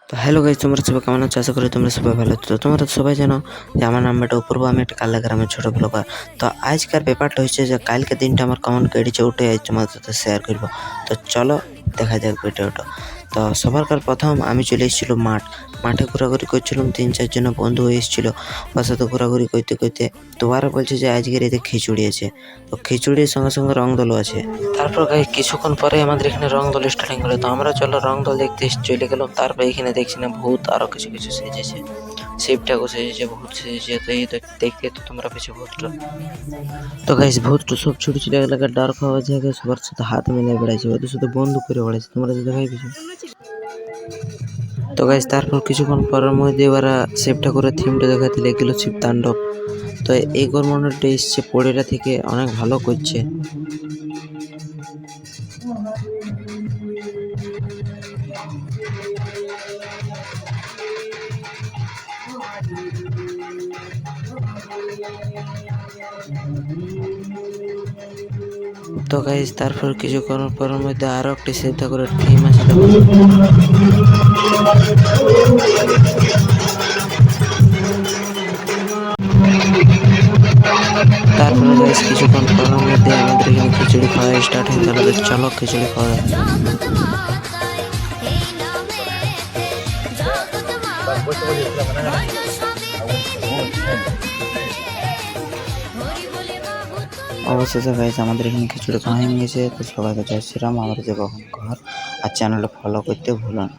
তো hello guys, তোমরা সবাই কেমন আছো? আশা করি তোমরা সবাই ভালো আছো। তো তোমরা সবাই জানো যে আমার নাম্বারটা অপূর্ব, আমি একটা কাল্লা গ্রামের ছোটো ব্লগার। তো আজকের ব্যাপারটা হচ্ছে যে কালকে দিনটা আমার কেমন কেটেছে ওটাই আজ তোমাদের সাথে শেয়ার করবো। তো চলো দেখা যাক ভিডিওটা। তো সবার প্রথম আমি চলে এসেছিলো মাঠে ঘোরাঘুরি করছিলাম, 3-4 জন বন্ধু হয়ে এসেছিলো। ওর সাথে ঘোরাঘুরি করতে করতে তো ওরা বলছে যে আজকের এতে খিচুড়ি আছে, তো খিচুড়ির সঙ্গে সঙ্গে রং দলও আছে। তারপর গাই কিছুক্ষণ পরে আমাদের এখানে রং দল স্টার্টিং হলো, তো আমরা চলো রং দল দেখতে চলে গেলাম। তারপর এখানে দেখছি না ভূত আরো কিছু কিছু সেজেছে, শিব ঠাকুর সেজেছে, ভূত সেজেছে। তো এই দেখতে তো তোমরা পেছো ভূতটা। তো গাইস ভূতটা সব ছোট ছোট এলাকা ডার্ক হওয়ার জায়গায় সবার সাথে হাত মিলিয়ে বেড়াইছে, ওদের সাথে বন্ধু করে বেড়াইছে, তোমরা তো দেখাই পেছো। তো গাইস তারপর কিছুক্ষণ পরের মধ্যে ওরা শিব ঠাকুরের থিমটা দেখাতে লেগেছিল, শিব তাণ্ডব। তো এই গভর্নমেন্টটা এসছে পড়েটা থেকে অনেক ভালো করছে। তো গাইস তারপর কিছুক্ষণ পরের মধ্যে আরো একটি শিব ঠাকুরের থিম আছে। তারপরে গাইস কিছুক্ষণ পরের মধ্যে আমাদের এখানে খিচুড়ি খাওয়া স্টার্ট হয়ে গেল। তো চলো খিচুড়ি খাওয়া। অবশেষে গাইস আমাদের এখানে খিচুড়ি খাওয়া হয়ে গেছে। তো সবাইকে জয় শ্রীরাম, আমরা যাবো এখন ঘর। আর চ্যানেলটা ফলো করতে ভুলো না।